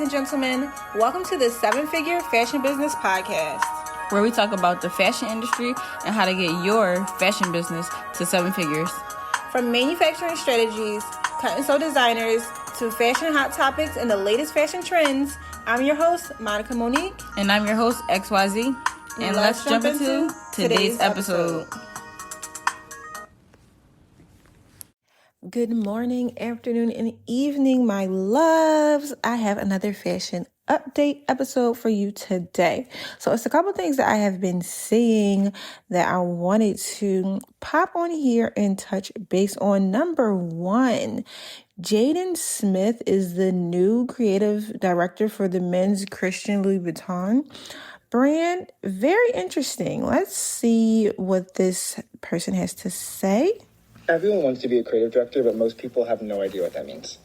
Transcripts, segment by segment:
and gentlemen. Welcome to the 7-Figure Fashion Business Podcast, where we talk about the fashion industry and how to get your fashion business to 7 figures. From manufacturing strategies, cut and sew designers, to fashion hot topics and the latest fashion trends, I'm your host, Monica Monique. And I'm your host, XYZ. And let's jump into today's episode. Good morning, afternoon, and evening, my loves. I have another fashion update episode for you today. So it's a couple things that I have been seeing that I wanted to pop on here and touch base on. Number one, Jaden Smith is the new creative director for the men's Christian Louis Vuitton brand. Very interesting. Let's see what this person has to say. Everyone wants to be a creative director, but most people have no idea what that means.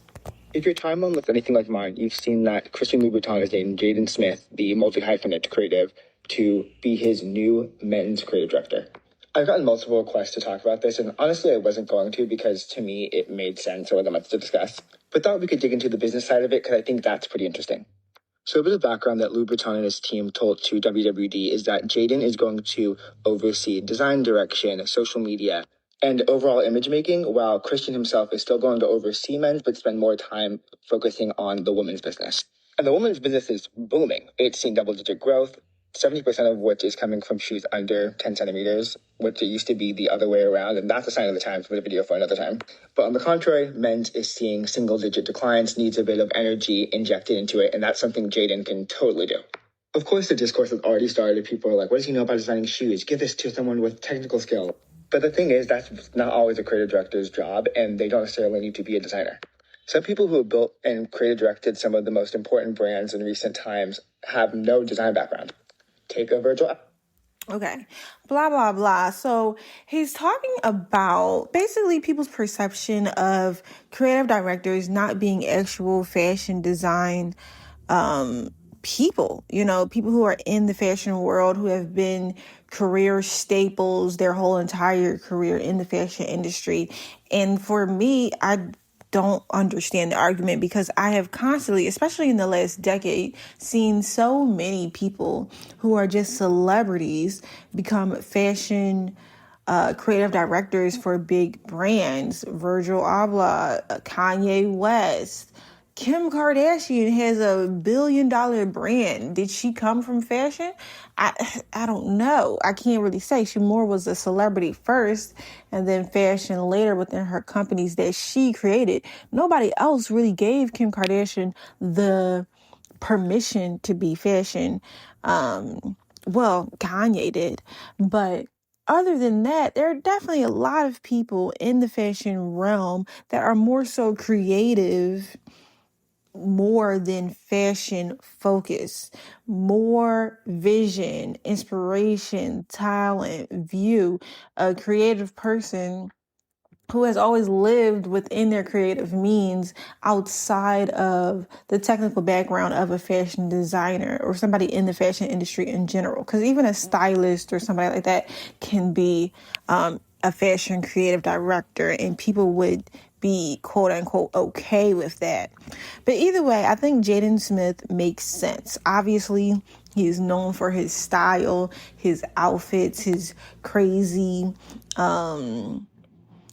If your timeline looks anything like mine, you've seen that Christian Louis Vuitton is named Jaden Smith, the multi-hyphenate creative, to be his new men's creative director. I've gotten multiple requests to talk about this, and honestly, I wasn't going to because to me, it made sense. There wasn't much to discuss. But thought we could dig into the business side of it because I think that's pretty interesting. So a bit of background that Louis Vuitton and his team told to WWD is that Jaden is going to oversee design direction, social media, and overall image making, while Christian himself is still going to oversee men's, but spend more time focusing on the women's business. And the women's business is booming. It's seen double-digit growth, 70% of which is coming from shoes under 10 centimeters, which it used to be the other way around, and that's a sign of the times for the video for another time. But on the contrary, men's is seeing single-digit declines, needs a bit of energy injected into it, and that's something Jaden can totally do. Of course, the discourse has already started. People are like, what does he know about designing shoes? Give this to someone with technical skill. But the thing is, that's not always a creative director's job, and they don't necessarily need to be a designer. Some people who have built and creative directed some of the most important brands in recent times have no design background. Take a Virgil. Okay, blah, blah, blah. So he's talking about basically people's perception of creative directors not being actual fashion design people, people who are in the fashion world, who have been career staples their whole entire career in the fashion industry. And for me, I don't understand the argument because I have constantly, especially in the last decade, seen so many people who are just celebrities become fashion creative directors for big brands. Virgil Abloh, Kanye West, Kim Kardashian has a $1 billion brand. Did she come from fashion? I don't know. I can't really say. She more was a celebrity first and then fashion later within her companies that she created. Nobody else really gave Kim Kardashian the permission to be fashion. Well, Kanye did. But other than that, there are definitely a lot of people in the fashion realm that are more so creative, more than fashion focus, more vision, inspiration, talent, view, a creative person who has always lived within their creative means outside of the technical background of a fashion designer or somebody in the fashion industry in general. Because even a stylist or somebody like that can be a fashion creative director, and people would be quote unquote okay with that. But either way, I think Jaden Smith makes sense. Obviously, he is known for his style, his outfits, his crazy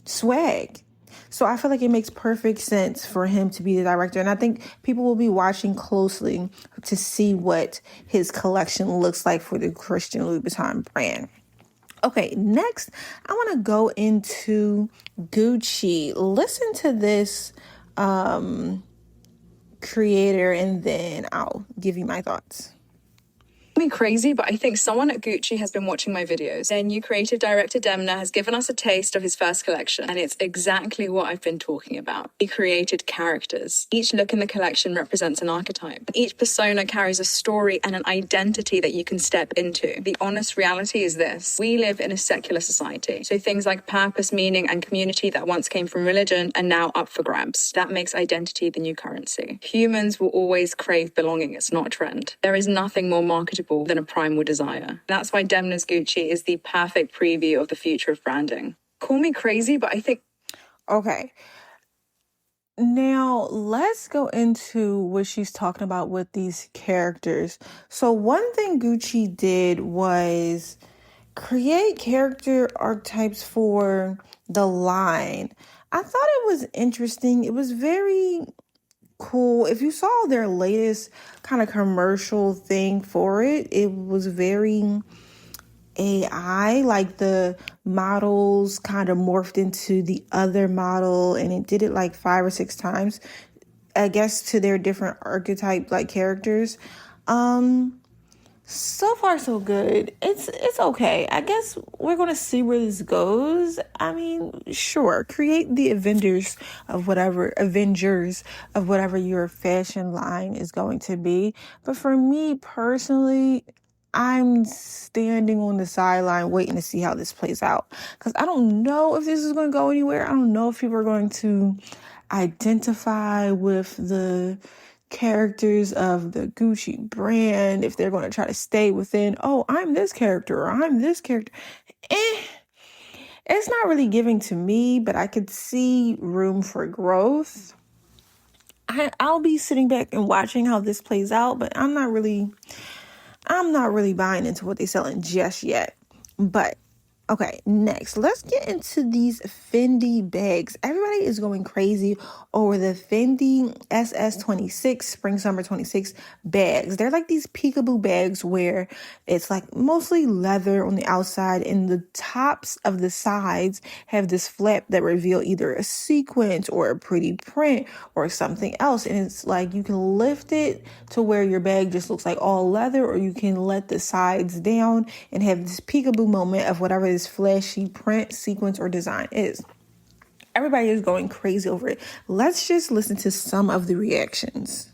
swag. So I feel like it makes perfect sense for him to be the director. And I think people will be watching closely to see what his collection looks like for the Christian Louis Vuitton brand. Okay, next, I want to go into Gucci. Listen to this creator, and then I'll give you my thoughts. Me crazy, but I think someone at Gucci has been watching my videos. Their new creative director, Demna, has given us a taste of his first collection, and it's exactly what I've been talking about. He created characters. Each look in the collection represents an archetype. Each persona carries a story and an identity that you can step into. The honest reality is this: we live in a secular society, so things like purpose, meaning, and community that once came from religion are now up for grabs. That makes identity the new currency. Humans will always crave belonging. It's not a trend. There is nothing more marketable than a primal desire. That's why Demna's Gucci is the perfect preview of the future of branding. Call me crazy, but I think... Okay. Now, let's go into what she's talking about with these characters. So, one thing Gucci did was create character archetypes for the line. I thought it was interesting. It was very cool. If you saw their latest kind of commercial thing for it, it was very AI, like the models kind of morphed into the other model, and it did it like 5 or 6 times, I guess, to their different archetype like characters. So far so good. It's okay. I guess we're gonna see where this goes. I mean, sure, create the Avengers of whatever your fashion line is going to be. But for me personally, I'm standing on the sideline waiting to see how this plays out. Because I don't know if this is going to go anywhere. I don't know if people are going to identify with the characters of the Gucci brand, if they're going to try to stay within, oh, I'm this character or I'm this character. It's not really giving to me, but I could see room for growth. I'll be sitting back and watching how this plays out, but I'm not really buying into what they're selling just yet. But okay, next, let's get into these Fendi bags. Everybody is going crazy over the Fendi SS26 Spring Summer 26 bags. They're like these peekaboo bags where it's like mostly leather on the outside, and the tops of the sides have this flap that reveal either a sequence or a pretty print or something else. And it's like you can lift it to where your bag just looks like all leather, or you can let the sides down and have this peekaboo moment of whatever this flashy print, sequence, or design is. Everybody is going crazy over it. Let's just listen to some of the reactions.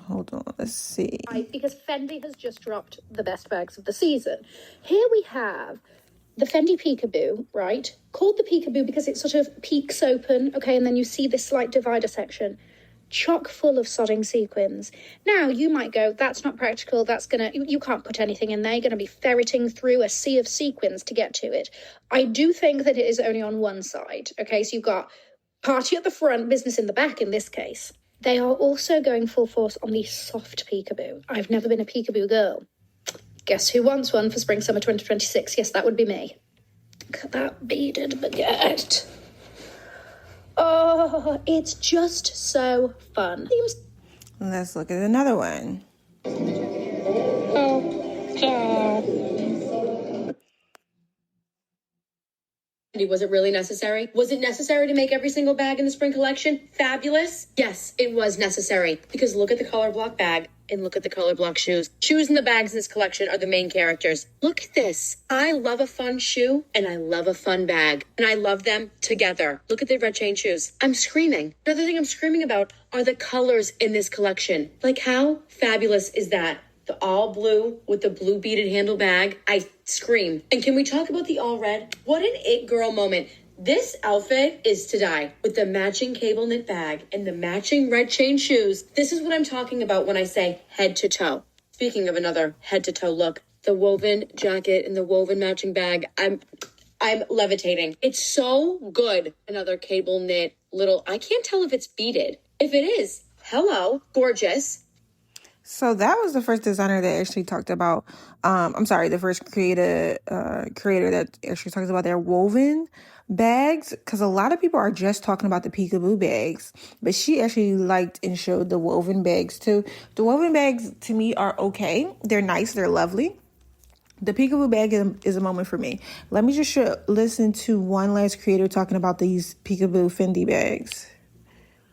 Hold on, let's see. Because Fendi has just dropped the best bags of the season. Here we have the Fendi Peekaboo, right? Called the Peekaboo because it sort of peeks open, okay, and then you see this slight divider section. Chock full of sodding sequins. Now, you might go, that's not practical, you can't put anything in there, you're going to be ferreting through a sea of sequins to get to it. I do think that it is only on one side, okay? So you've got party at the front, business in the back in this case. They are also going full force on the soft peekaboo. I've never been a peekaboo girl. Guess who wants one for Spring Summer 2026? Yes, that would be me. Look at that beaded baguette. Oh, it's just so fun. Let's look at another one. Was it really necessary? Was it necessary to make every single bag in the spring collection fabulous? Yes, it was necessary. Because look at the color block bag and look at the color block shoes. Shoes in the bags in this collection are the main characters. Look at this. I love a fun shoe and I love a fun bag. And I love them together. Look at the red chain shoes. I'm screaming. Another thing I'm screaming about are the colors in this collection. Like, how fabulous is that? The all blue with the blue beaded handle bag. I scream. And can we talk about the all red? What an it girl moment. This outfit is to die. With the matching cable knit bag and the matching red chain shoes. This is what I'm talking about when I say head to toe. Speaking of another head to toe look, the woven jacket and the woven matching bag. I'm levitating. It's so good. Another cable knit little, I can't tell if it's beaded. If it is, hello, gorgeous. So that was the first designer that actually talked about, the first creator that actually talks about their woven bags, because a lot of people are just talking about the peekaboo bags, but she actually liked and showed the woven bags too. The woven bags to me are okay. They're nice. They're lovely. The peekaboo bag is a moment for me. Let me just listen to one last creator talking about these peekaboo Fendi bags.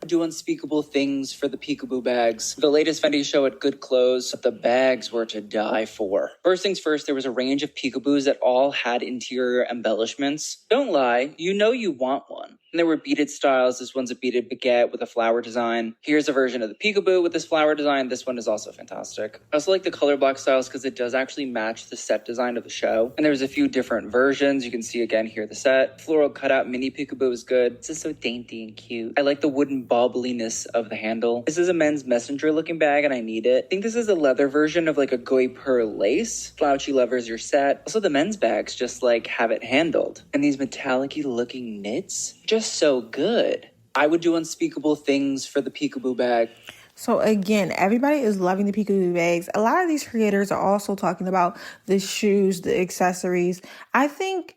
Do unspeakable things for the peekaboo bags. The latest Fendi show at Good Clothes, the bags were to die for. First things first, there was a range of peekaboos that all had interior embellishments. Don't lie, you know you want one. And there were beaded styles. This one's a beaded baguette with a flower design. Here's a version of the peekaboo with this flower design. This one is also fantastic. I also like the color block styles because it does actually match the set design of the show. And there's a few different versions. You can see again here the set. Floral cutout mini peekaboo is good. This is so dainty and cute. I like the wooden bobbliness of the handle. This is a men's messenger looking bag and I need it. I think this is a leather version of like a goy pearl lace. Slouchy levers your set. Also the men's bags just like have it handled. And these metallic-y looking knits. Just just so good. I would do unspeakable things for the peekaboo bag. So again, everybody is loving the peekaboo bags. A lot of these creators are also talking about the shoes, the accessories. I think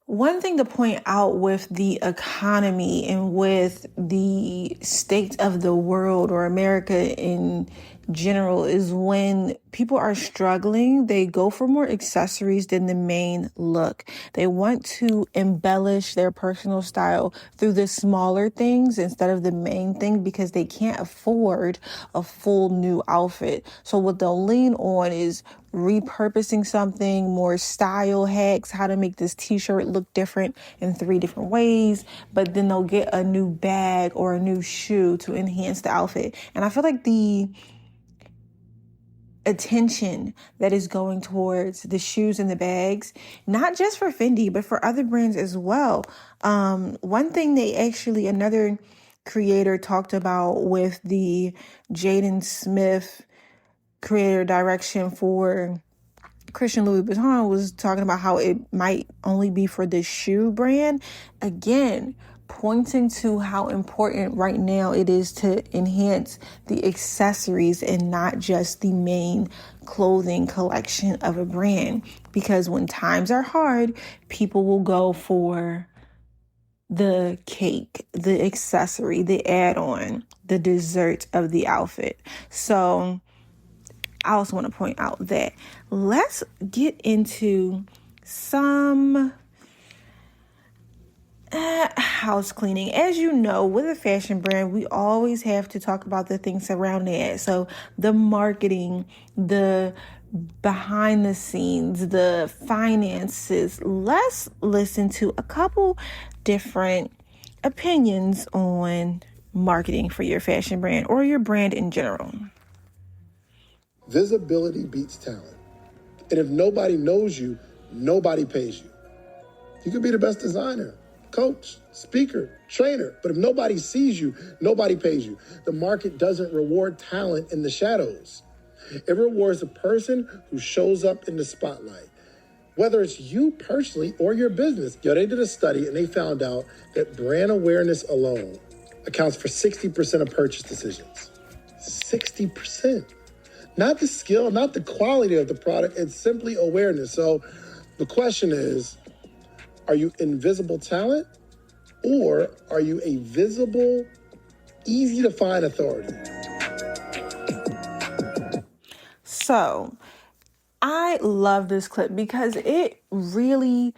one thing to point out with the economy and with the state of the world or America in general is when people are struggling, they go for more accessories than the main look. They want to embellish their personal style through the smaller things instead of the main thing because they can't afford a full new outfit. So what they'll lean on is repurposing something, more style hacks, how to make this t-shirt look different in 3 different ways, but then they'll get a new bag or a new shoe to enhance the outfit. And I feel like the attention that is going towards the shoes and the bags, not just for Fendi, but for other brands as well. One thing another creator talked about with the Jaden Smith creator direction for Christian Louis Vuitton was talking about how it might only be for the shoe brand. Again, pointing to how important right now it is to enhance the accessories and not just the main clothing collection of a brand. Because when times are hard, people will go for the cake, the accessory, the add-on, the dessert of the outfit. So I also want to point out that let's get into some house cleaning. As you know, with a fashion brand, we always have to talk about the things surrounding it. So the marketing, the behind the scenes, the finances. Let's listen to a couple different opinions on marketing for your fashion brand or your brand in general. Visibility beats talent. And if nobody knows you, nobody pays you. You could be the best designer, coach, speaker, trainer, but if nobody sees you, nobody pays you. The market doesn't reward talent in the shadows. It rewards the person who shows up in the spotlight. Whether it's you personally or your business. They did a study and they found out that brand awareness alone accounts for 60% of purchase decisions. 60%. Not the skill, not the quality of the product, it's simply awareness. So the question is, are you invisible talent or are you a visible, easy to find authority? So I love this clip because it really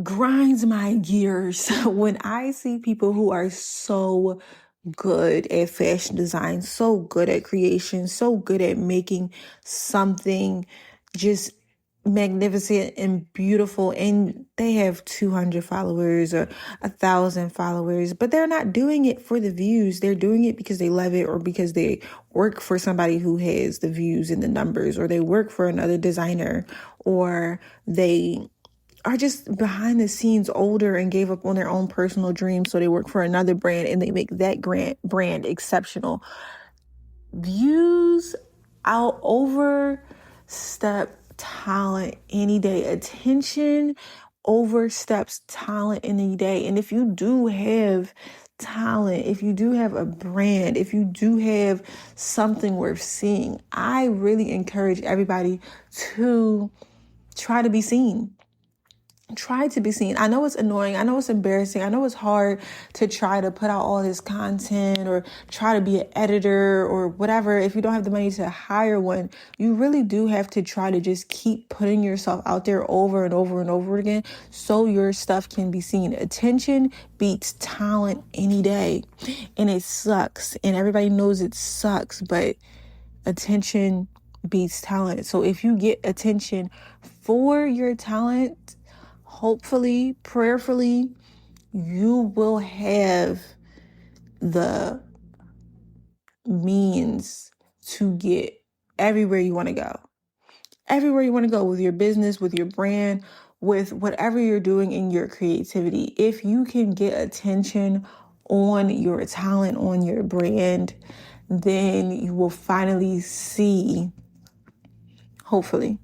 grinds my gears when I see people who are so good at fashion design, so good at creation, so good at making something just magnificent and beautiful, and they have 200 followers or 1,000 followers, but they're not doing it for the views. They're doing it because they love it or because they work for somebody who has the views and the numbers, or they work for another designer, or they are just behind the scenes older and gave up on their own personal dreams, so they work for another brand and they make that brand exceptional. Views out overstep talent any day. Attention oversteps talent any day. And if you do have talent, if you do have a brand, if you do have something worth seeing, I really encourage everybody to try to be seen. Try to be seen. I know it's annoying. I know it's embarrassing. I know it's hard to try to put out all this content or try to be an editor or whatever. If you don't have the money to hire one, you really do have to try to just keep putting yourself out there over and over and over again so your stuff can be seen. Attention beats talent any day. And it sucks. And everybody knows it sucks, but attention beats talent. So if you get attention for your talent, hopefully, prayerfully, you will have the means to get everywhere you want to go. Everywhere you want to go with your business, with your brand, with whatever you're doing in your creativity. If you can get attention on your talent, on your brand, then you will finally see, hopefully,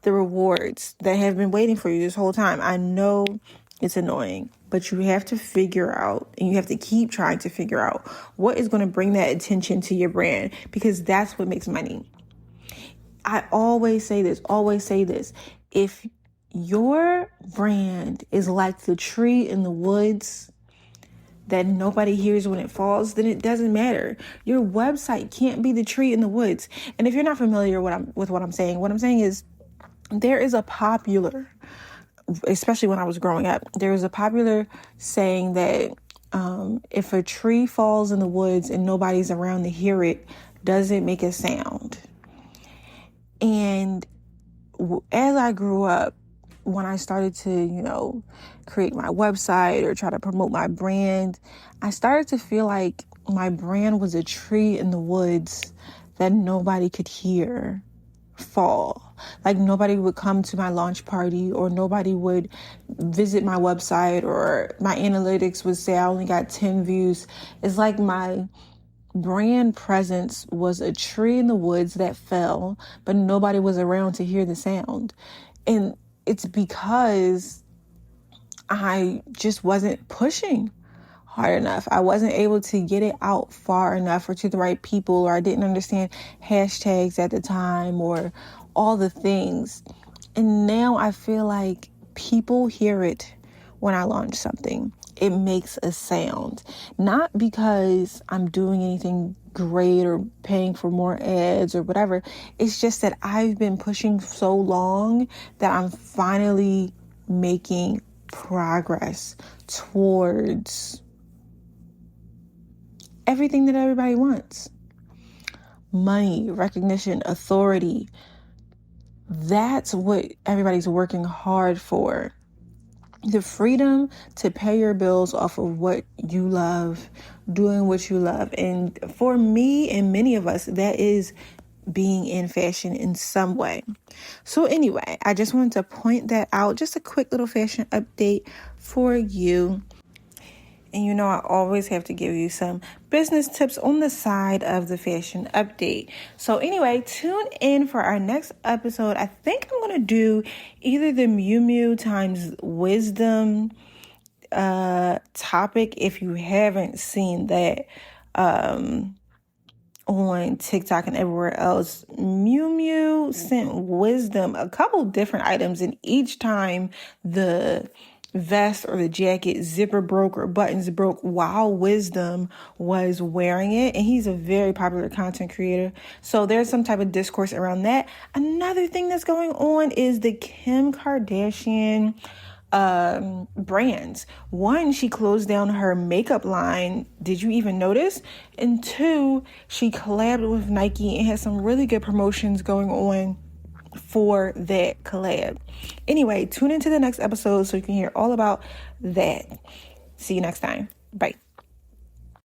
the rewards that have been waiting for you this whole time. I know it's annoying. but you have to figure out, and you have to keep trying to figure out what is going to bring that attention to your brand, because that's what makes money. I always say this. If your brand is like the tree in the woods that nobody hears when it falls, then it doesn't matter. Your website can't be the tree in the woods. And if you're not familiar with what I'm saying is there is a popular, especially when I was growing up, there was a popular saying that if a tree falls in the woods and nobody's around to hear it, does it make a sound? And as I grew up, when I started to, create my website or try to promote my brand, I started to feel like my brand was a tree in the woods that nobody could hear fall. Like nobody would come to my launch party, or nobody would visit my website, or my analytics would say I only got 10 views. It's like my brand presence was a tree in the woods that fell, but nobody was around to hear the sound. And it's because I just wasn't pushing hard enough. I wasn't able to get it out far enough or to the right people, or I didn't understand hashtags at the time, or all the things. And now I feel like people hear it when I launch something. It makes a sound. Not because I'm doing anything great or paying for more ads or whatever. It's just that I've been pushing so long that I'm finally making progress towards everything that everybody wants. Money, recognition, authority. That's what everybody's working hard for. The freedom to pay your bills off of what you love, doing what you love. And for me and many of us, that is being in fashion in some way. So anyway, I just wanted to point that out. Just a quick little fashion update for you. And I always have to give you some business tips on the side of the fashion update. So anyway, tune in for our next episode. I think I'm going to do either the Miu Miu times wisdom topic, if you haven't seen that on TikTok and everywhere else. Miu Miu sent wisdom a couple different items, and each time the vest or the jacket zipper broke or buttons broke while Wisdom was wearing it. And he's a very popular content creator, so there's some type of discourse around that. Another thing that's going on is the Kim Kardashian brands. One, she closed down her makeup line. Did you even notice? And two, she collabed with Nike and has some really good promotions going on for that collab. Anyway, tune into the next episode so you can hear all about that. See you next time. Bye.